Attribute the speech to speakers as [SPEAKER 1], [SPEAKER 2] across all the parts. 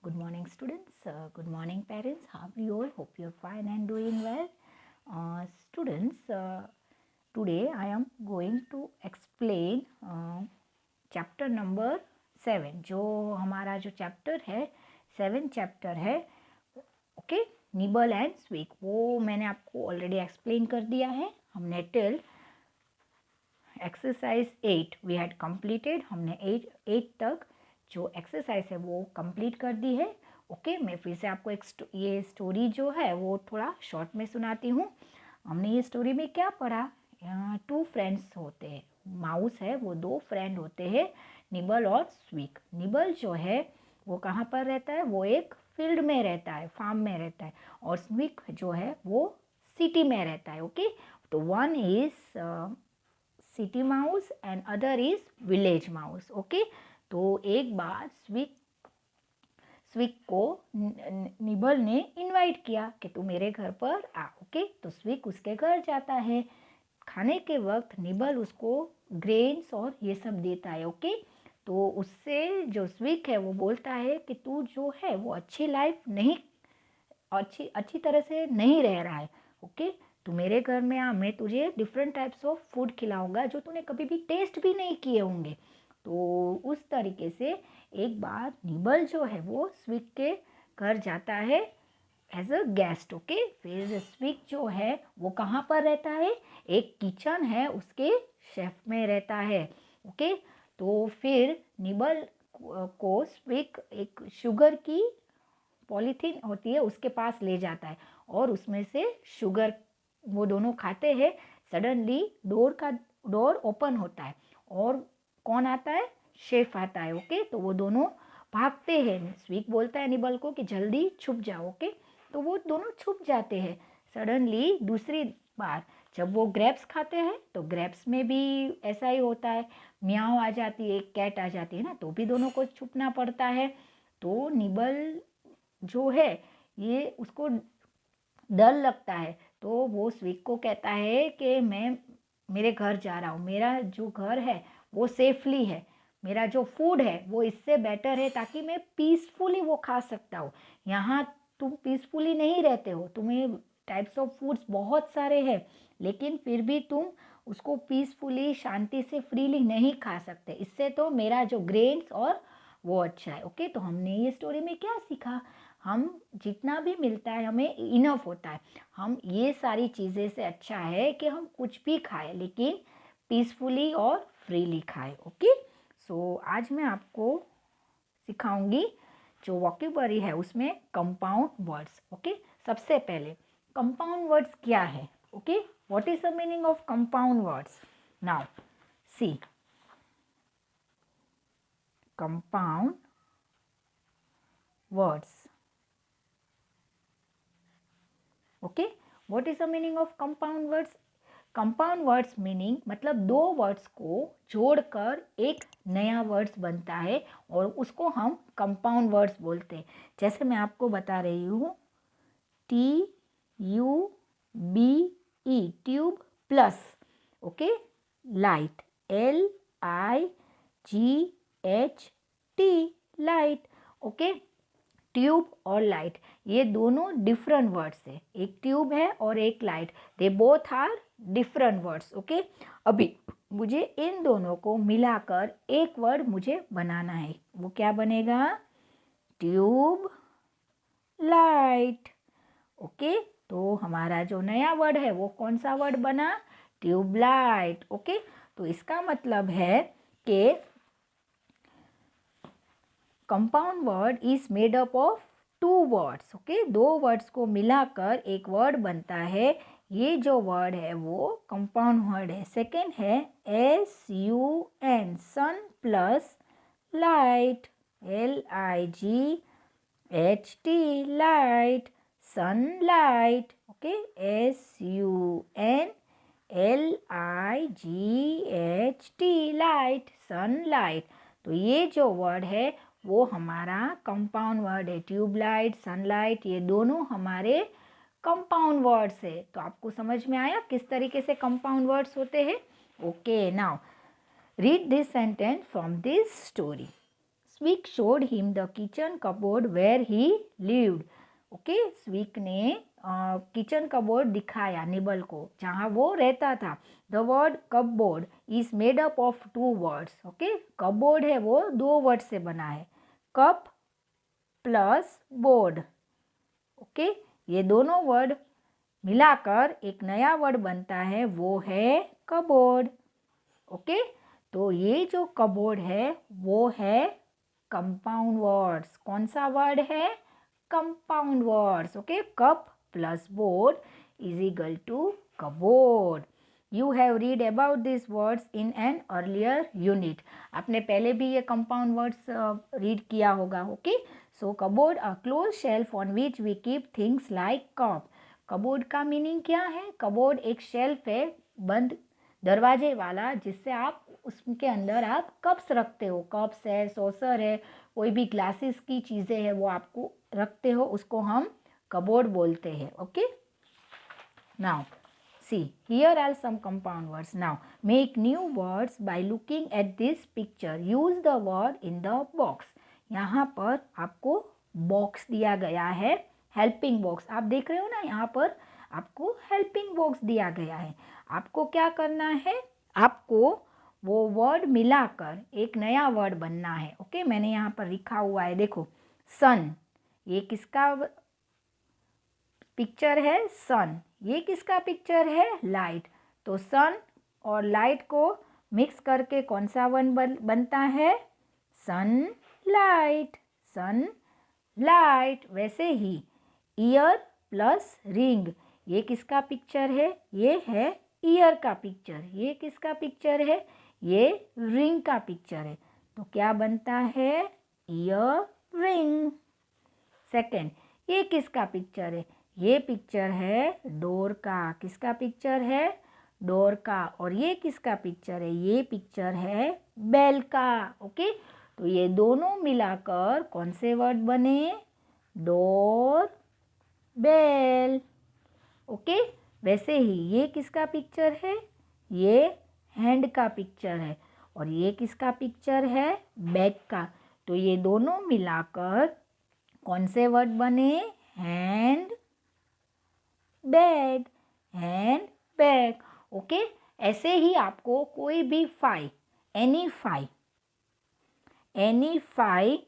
[SPEAKER 1] Good morning, students. Good morning, parents. How are you all? Hope you're fine and doing well. Students, today I am going to explain chapter number 7. जो हमारा जो chapter है 7 chapter है, okay, nibble and स्वीक, वो मैंने आपको already explain कर दिया है. हमने till exercise 8 we had completed. हमने 8 तक जो एक्सरसाइज है वो कंप्लीट कर दी है. ओके, मैं फिर से आपको ये स्टोरी जो है वो थोड़ा शॉर्ट में सुनाती हूँ. हमने ये स्टोरी में क्या पढ़ा? 2 फ्रेंड्स होते हैं. माउस है, वो 2 फ्रेंड होते हैं, निबल और स्वीक. निबल जो है वो कहाँ पर रहता है? वो एक फील्ड में रहता है, फार्म में रहता है. और स्वीक जो है वो सिटी में रहता है. ओके, तो one is city mouse and other is village mouse. Okay, तो एक बार स्विक को निबल ने इनवाइट किया कि तू मेरे घर पर आ. ओके, तो स्विक उसके घर जाता है. खाने के वक्त निबल उसको ग्रेन्स और ये सब देता है. ओके, तो उससे जो स्विक है वो बोलता है कि तू जो है वो अच्छी लाइफ नहीं, अच्छी तरह से नहीं रह रहा है. ओके, तू मेरे घर में आ, मैं तुझे डिफरेंट टाइप्स ऑफ फूड खिलाऊंगा जो तूने कभी भी टेस्ट भी नहीं किए होंगे. तो उस तरीके से एक बार निबल जो है वो स्विक के घर जाता है एज अ गेस्ट. ओके, फिर स्विक जो है वो कहाँ पर रहता है? एक किचन है, उसके शेफ में रहता है. ओके, तो फिर निबल को स्विक एक शुगर की पॉलीथीन होती है उसके पास ले जाता है और उसमें से शुगर वो दोनों खाते हैं. सडनली डोर ओपन होता है और कौन आता है? शेफ आता है. ओके, तो वो दोनों भागते हैं. स्वीक बोलता है निबल को कि जल्दी छुप जाओ. ओके, तो वो दोनों छुप जाते हैं. सडनली दूसरी बार जब वो ग्रेप्स खाते हैं तो ग्रेप्स में भी ऐसा ही होता है, म्याऊ आ जाती है, एक कैट आ जाती है ना, तो भी दोनों को छुपना पड़ता है. तो निबल जो है ये उसको डर लगता है, तो वो स्विक को कहता है कि मैं मेरे घर जा रहा हूँ, मेरा जो घर है वो सेफली है, मेरा जो फूड है वो इससे बेटर है ताकि मैं पीसफुली वो खा सकता हूँ. यहाँ तुम पीसफुली नहीं रहते हो, तुम्हें टाइप्स ऑफ फूड्स बहुत सारे हैं, लेकिन फिर भी तुम उसको पीसफुली शांति से फ्रीली नहीं खा सकते. इससे तो मेरा जो ग्रेन्स और वो अच्छा है. ओके, तो हमने ये स्टोरी में क्या सीखा? हम जितना भी मिलता है हमें इनफ होता है. हम ये सारी चीज़ें से अच्छा है कि हम कुछ भी खाएं लेकिन पीसफुली और फ्रीली खाएं. ओके, सो आज मैं आपको सिखाऊंगी जो वोकैब्युलरी है उसमें कंपाउंड वर्ड्स. ओके, सबसे पहले कंपाउंड वर्ड्स क्या है? Okay, what is the meaning of compound words? Now see, compound words. Okay, what is the meaning of compound words? Compound words meaning मतलब 2 वर्ड्स को जोड़कर एक नया वर्ड्स बनता है और उसको हम कंपाउंड वर्ड्स बोलते हैं. जैसे मैं आपको बता रही हूँ, TUBE tube plus, okay, light LIGHT light. Okay, tube और लाइट ये दोनों डिफरेंट वर्ड्स है. एक ट्यूब है और एक light, they both are different words. Okay, अभी मुझे इन दोनों को मिलाकर एक वर्ड मुझे बनाना है. वो क्या बनेगा? Tube light. ओके, तो हमारा जो नया वर्ड है वो कौन सा वर्ड बना? Tube light. ओके, तो इसका मतलब है कि compound word is made up of 2 words. Okay, 2 words को मिलाकर एक वर्ड बनता है. ये जो वर्ड है वो कंपाउंड वर्ड है. सेकेंड है SUN, sun plus light, LIGHT light, sunlight. Okay, SUNLIGHT light, sunlight. तो ये जो वर्ड है वो हमारा कंपाउंड वर्ड है. ट्यूबलाइट, सनलाइट ये दोनों हमारे कंपाउंड वर्ड्स है. तो आपको समझ में आया किस तरीके से कंपाउंड वर्ड्स होते हैं? Okay, now read this sentence from this story. Squeak showed him the kitchen cupboard where he lived. Okay, Squeak ने किचन कबोर्ड दिखाया निबल को जहाँ वो रहता था। The word cupboard is made up of 2 words. Okay, cupboard है वो 2 word से बना है, कप प्लस बोर्ड। ओके, ये दोनों वर्ड मिलाकर एक नया वर्ड बनता है, वो है कबोर्ड। ओके, तो ये जो कबोर्ड है वो है कंपाउंड वर्ड्स। कौन सा वर्ड है? Compound words. Okay, cup plus board is equal to cupboard. You have read about this words in an earlier unit. आपने पहले भी ये कंपाउंड वर्ड्स रीड किया होगा। Okay, so cupboard a close shelf on which we keep things like cup. Cupboard का meaning क्या है? Cupboard एक शेल्फ है, बंद दरवाजे वाला, जिससे आप उसके अंदर आप कप्स रखते हो। कप्स है, सॉसर है, कोई भी ग्लासेस की चीज़ें हैं वो आपको रखते हो, उसको हम कबोर्ड बोलते हैं। Okay, now see, here are some compound words. Now make new words by looking at this picture. Use the word in the box. यहाँ पर आपको बॉक्स दिया गया है, हेल्पिंग बॉक्स। आप देख रहे हो ना, यहाँ पर आपको हेल्पिंग बॉक्स दिया गया है। आपको क्या करना है? आपको वो वर्ड मिलाकर एक नया वर्ड बनना है। ओके, मैंने यहाँ पर लिखा हुआ है, देखो, सन। ये किसका पिक्चर है? सन। ये किसका पिक्चर है? लाइट। तो सन और लाइट को मिक्स करके कौन सा वन बनता है? Sun light. Sun light. वैसे ही ईयर प्लस रिंग, ये किसका पिक्चर है? ये है ईयर का पिक्चर। ये किसका पिक्चर है? ये रिंग का पिक्चर है। तो क्या बनता है? Ear ring. सेकंड, ये किसका पिक्चर है? ये पिक्चर है डोर का। किसका पिक्चर है? डोर का। और ये किसका पिक्चर है? ये पिक्चर है बेल का। ओके, तो ये दोनों मिलाकर कौन से वर्ड बने? Door bell. ओके, वैसे ही ये किसका पिक्चर है? ये हैंड का पिक्चर है। और ये किसका पिक्चर है? बैग का। तो ये दोनों मिलाकर कौन से वर्ड बने? Hand bag. Hand bag. Okay, ऐसे ही आपको कोई भी एनी फाइव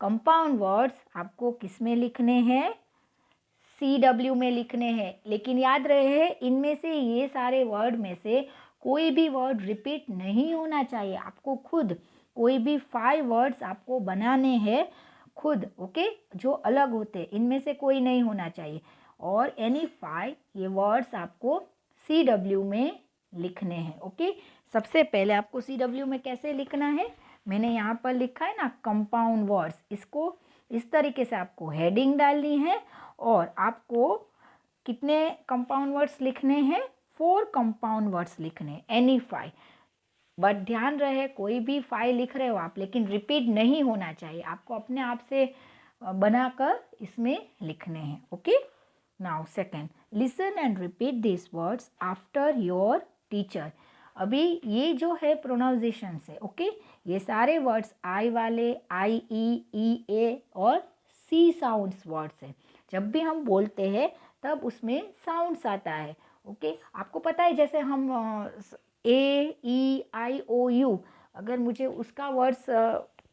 [SPEAKER 1] कंपाउंड वर्ड्स आपको किस में लिखने हैं? CW में लिखने हैं। लेकिन याद रहे, इनमें से ये सारे वर्ड में से कोई भी वर्ड रिपीट नहीं होना चाहिए। आपको खुद कोई भी 5 वर्ड्स आपको बनाने हैं खुद। ओके, जो अलग होते हैं, इनमें से कोई नहीं होना चाहिए। और एनी 5 ये वर्ड्स आपको CW में लिखने हैं। ओके, सबसे पहले आपको CW में कैसे लिखना है? मैंने यहाँ पर लिखा है ना, कंपाउंड वर्ड्स। इसको इस तरीके से आपको हेडिंग डालनी है। और आपको कितने कंपाउंड वर्ड्स लिखने हैं? 4 कंपाउंड वर्ड्स लिखने, एनी 5। बट ध्यान रहे, कोई भी 5 लिख रहे हो आप, लेकिन रिपीट नहीं होना चाहिए। आपको अपने आप से बनाकर इसमें लिखने हैं। Okay, now second, listen and repeat this words after your teacher. अभी ये जो है प्रोनाउंसिएशन है। ओके, ये सारे वर्ड्स आई वाले, आई, ई, ए और सी साउंड्स वर्ड्स है। जब भी हम बोलते हैं तब उसमें साउंड्स आता है। ओके, आपको पता है, जैसे हम ए, ई, आई, ओ, यू, अगर मुझे उसका वर्ड्स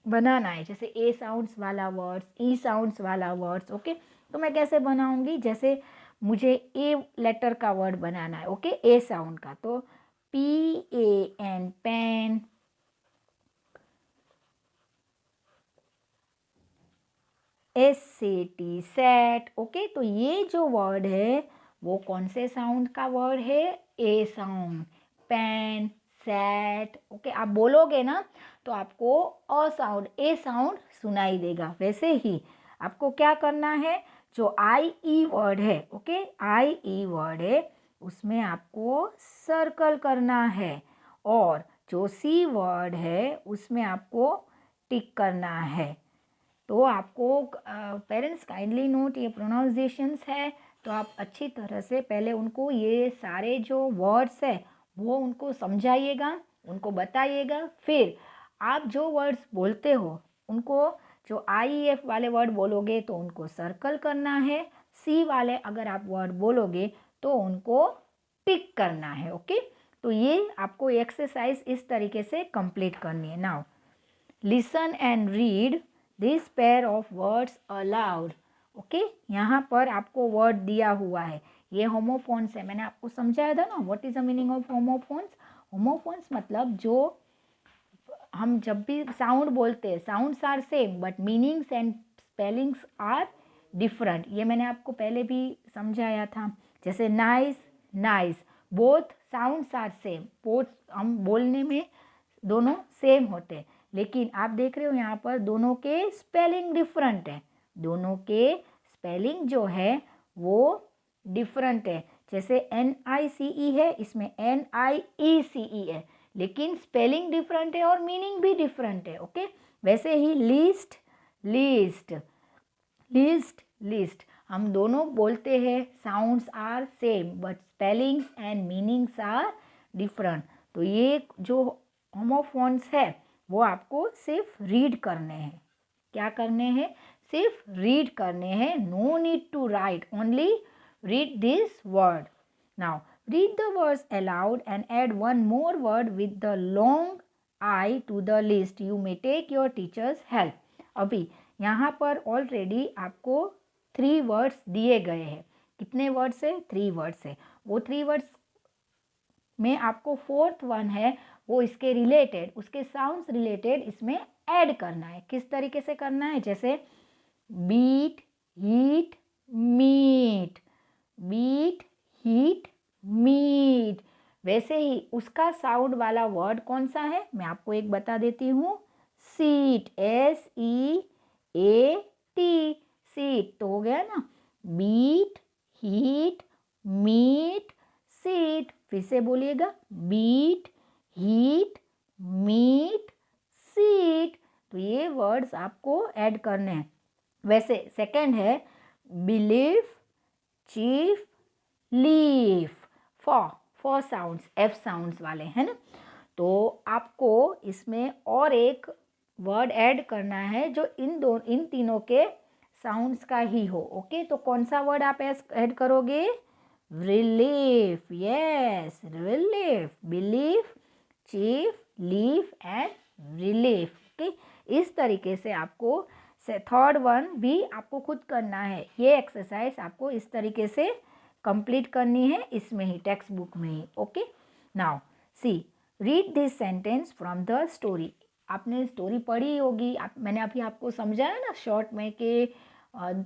[SPEAKER 1] बनाना है, जैसे ए साउंड्स वाला वर्ड्स, ई साउंड्स वाला वर्ड्स, ओके, तो मैं कैसे बनाऊंगी? जैसे मुझे ए लेटर का वर्ड बनाना है, ओके, ए साउंड का, तो PAN, pan, SAT, sat. Okay, तो ये जो वर्ड है वो कौन से साउंड का वर्ड है? A sound. Pan, sat. Okay, आप बोलोगे ना तो आपको अ साउंड, ए साउंड सुनाई देगा। वैसे ही आपको क्या करना है? जो IE वर्ड है, ओके, IE वर्ड है, उसमें आपको सर्कल करना है। और जो C वर्ड है उसमें आपको टिक करना है। तो आपको पेरेंट्स काइंडली नोट, ये प्रोनाउंसिएशंस है, तो आप अच्छी तरह से पहले उनको ये सारे जो वर्ड्स है वो उनको समझाइएगा, उनको बताइएगा। फिर आप जो वर्ड्स बोलते हो उनको जो IEF वाले वर्ड बोलोगे तो उनको सर्कल करना है, C वाले अगर आप वर्ड बोलोगे तो उनको टिक करना है। ओके, तो ये आपको एक्सरसाइज इस तरीके से कंप्लीट करनी है। Now listen and read this pair of words allowed. Okay, यहाँ पर आपको वर्ड दिया हुआ है, ये होमोफोन्स है। मैंने आपको समझाया था ना what is the meaning of homophones. Homophones मतलब जो हम जब भी साउंड बोलते हैं, sounds are same but meanings and spellings are different. ये मैंने आपको पहले भी समझाया था। जैसे nice, nice, both sounds are same, both हम बोलने में दोनों सेम होते हैं, लेकिन आप देख रहे हो यहाँ पर दोनों के स्पेलिंग डिफरेंट है। दोनों के स्पेलिंग जो है वो डिफरेंट है। जैसे NICE है, इसमें NIECE है, लेकिन स्पेलिंग डिफरेंट है और मीनिंग भी डिफरेंट है। ओके, वैसे ही लिस्ट, लिस्ट, लिस्ट, लिस्ट, हम दोनों बोलते हैं sounds are same but spellings and meanings are different. तो ये जो होमोफोन्स है वो आपको सिर्फ रीड करने हैं। क्या करने हैं? सिर्फ रीड करने हैं। No need to write, only read this word. Now read the words aloud and add one more word with the long I to the list. You may take your teacher's help. अभी यहाँ पर already आपको 3 words दिए गए हैं। कितने words है? 3 words है। वो 3 वर्ड्स में आपको 4th वन है वो इसके रिलेटेड, उसके साउंड्स रिलेटेड इसमें ऐड करना है। किस तरीके से करना है? जैसे beat, heat, meat, beat, heat, meat. वैसे ही उसका साउंड वाला वर्ड कौन सा है मैं आपको एक बता देती हूँ, सीट, SEAT, सीट। तो हो गया ना, बीट, हीट, मीट, सीट। फिर से बोलिएगा, बीट, हीट, मीट, सीट। तो ये वर्ड्स आपको ऐड करने हैं। वैसे सेकंड है believe, chief, leaf. For sounds, F sounds वाले है ना। तो आपको इसमें और एक वर्ड ऐड करना है जो इन तीनों के साउंड्स का ही हो। ओके, तो कौन सा वर्ड आप ऐड करोगे? Relief, yes, relief, belief, chief, leaf and relief. Okay, इस तरीके से आपको थर्ड वन भी आपको खुद करना है। ये एक्सरसाइज आपको इस तरीके से कंप्लीट करनी है, इसमें ही टेक्स्ट बुक में ही। Okay, now see, read this sentence from the story. आपने स्टोरी पढ़ी होगी, मैंने अभी आपको समझाया ना शॉर्ट में कि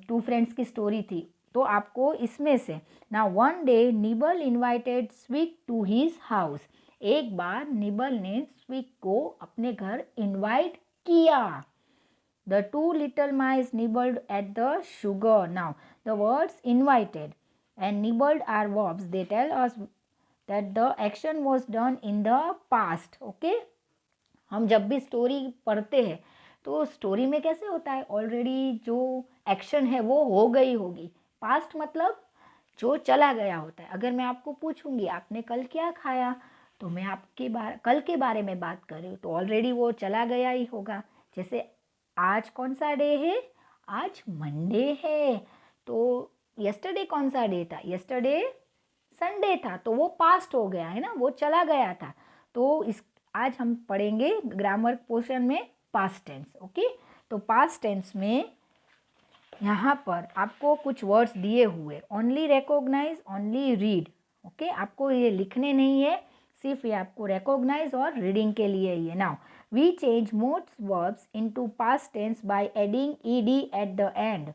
[SPEAKER 1] 2 फ्रेंड्स की स्टोरी थी। तो आपको इसमें से ना, one day Nibble invited Squeak to his house. एक बार निबल ने स्क्विक को अपने घर इन्वाइट किया। The 2 little mice nibbled at the sugar. Now, the words invited and nibbled are verbs. They tell us that the action was done in the past. Okay? हम जब भी स्टोरी पढ़ते हैं तो स्टोरी में कैसे होता है, ऑलरेडी जो एक्शन है वो हो गई होगी। पास्ट मतलब जो चला गया होता है। अगर मैं आपको पूछूंगी आपने कल क्या खाया, तो मैं आपके कल के बारे में बात कर रही हूँ, तो ऑलरेडी वो चला गया ही होगा। जैसे आज कौन सा डे है? आज मंडे है। तो यस्टरडे कौन सा डे था? यस्टरडे संडे था, तो वो पास्ट हो गया है ना, वो चला गया था। तो इस आज हम पढ़ेंगे ग्रामर पोर्शन में पास्ट टेंस। ओके, तो पास्ट टेंस में यहाँ पर आपको कुछ वर्ड्स दिए हुए, only recognise, only read. Okay, आपको ये लिखने नहीं है, सिर्फ ये आपको रिकॉग्नाइज और रीडिंग के लिए ही है। Now we change most verbs into past tense by adding ed at the end.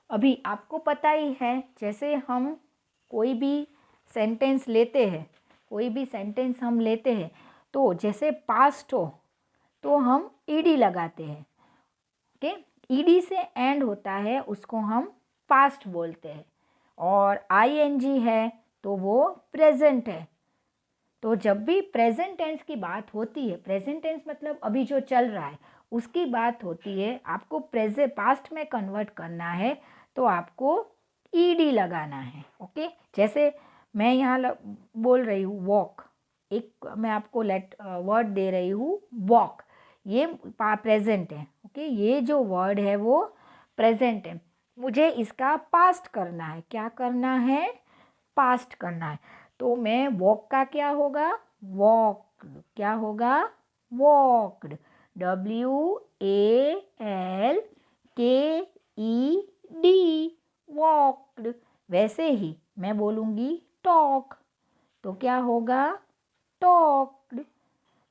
[SPEAKER 1] अभी आपको पता ही है, जैसे हम कोई भी सेंटेंस लेते हैं, कोई भी सेंटेंस हम लेते हैं तो जैसे पास्ट हो तो हम ed लगाते हैं। ओके, ed से एंड होता है उसको हम पास्ट बोलते हैं, और ing है तो वो प्रेजेंट है। तो जब भी प्रेजेंट टेंस की बात होती है, प्रेजेंट टेंस मतलब अभी जो चल रहा है उसकी बात होती है, आपको प्रेजेंट पास्ट में कन्वर्ट करना है तो आपको ed लगाना है। ओके, जैसे मैं यहाँ बोल रही हूँ वॉक, एक मैं आपको वर्ड दे रही हूँ वॉक, ये प्रेजेंट है। ओके, ये जो वर्ड है वो प्रेजेंट है, मुझे इसका पास्ट करना है। क्या करना है? पास्ट करना है। तो मैं वॉक का क्या होगा? वॉक्ड। क्या होगा? वॉक्ड। WALKED, walked. वैसे ही मैं बोलूँगी टॉक, तो क्या होगा? टॉक्ड।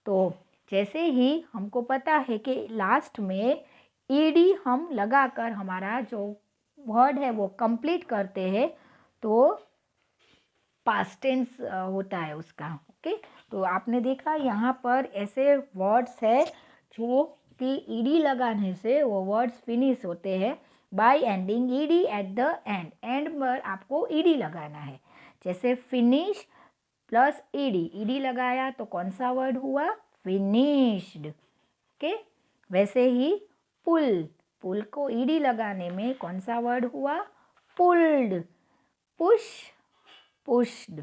[SPEAKER 1] तो जैसे ही हमको पता है कि लास्ट में ईडी हम लगाकर हमारा जो वर्ड है वो कंप्लीट करते हैं, तो पास्ट टेंस होता है उसका। ओके, तो आपने देखा यहाँ पर ऐसे वर्ड्स है जो कि ईडी लगाने से वो वर्ड्स फिनिश होते हैं bye ending ED eight the and. And पर आपको ईडी लगाना है। जैसे फिनिश प्लस ईडी, ईडी लगाया तो कौन सा वर्ड हुआ? फिनिश्ड। ओके, वैसे ही पुल, पुल को ईडी लगाने में कौन सा वर्ड हुआ? Pulled. Push, pushed.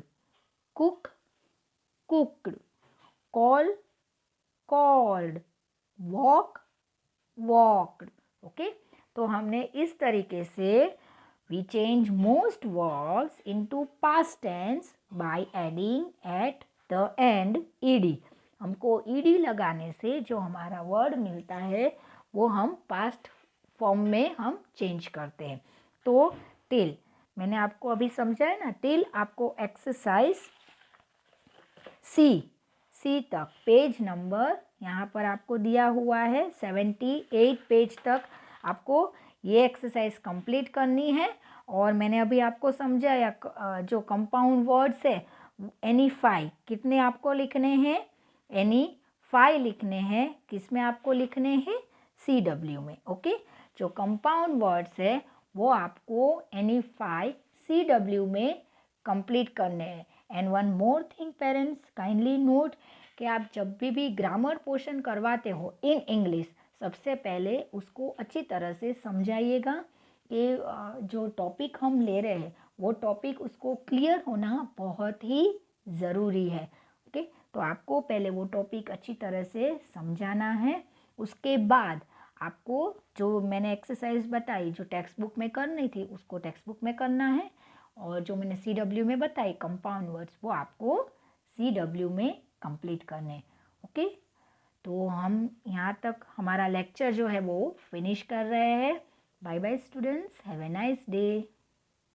[SPEAKER 1] Cook, cooked. Call, called. Walk, walked. Okay, तो हमने इस तरीके से we change most verbs into past tense by adding at the end ed। हमको ed लगाने से जो हमारा वर्ड मिलता है वो हम पास्ट फॉर्म में हम चेंज करते हैं। तो टिल मैंने आपको अभी समझाया ना, टिल आपको एक्सरसाइज सी तक पेज नंबर यहाँ पर आपको दिया हुआ है 78 पेज तक आपको ये एक्सरसाइज कंप्लीट करनी है। और मैंने अभी आपको समझाया जो कंपाउंड वर्ड्स है एनी 5 कितने आपको लिखने हैं? एनी 5 लिखने हैं। किस में आपको लिखने हैं? CW में। ओके, जो कंपाउंड वर्ड्स है वो आपको एनी 5 CW में कंप्लीट करने हैं। And one more thing parents, kindly note कि आप जब भी ग्रामर पोर्शन करवाते हो इन इंग्लिश, सबसे पहले उसको अच्छी तरह से समझाइएगा कि जो टॉपिक हम ले रहे हैं वो टॉपिक उसको क्लियर होना बहुत ही ज़रूरी है। ओके, तो आपको पहले वो टॉपिक अच्छी तरह से समझाना है। उसके बाद आपको जो मैंने एक्सरसाइज बताई जो टेक्स्ट बुक में करनी थी उसको टेक्स्ट बुक में करना है, और जो मैंने CW में बताई कंपाउंड वर्ड्स वो आपको CW में कंप्लीट करने। ओके, तो हम यहाँ तक हमारा लेक्चर जो है वो फिनिश कर रहे हैं। Bye bye students, have a nice day.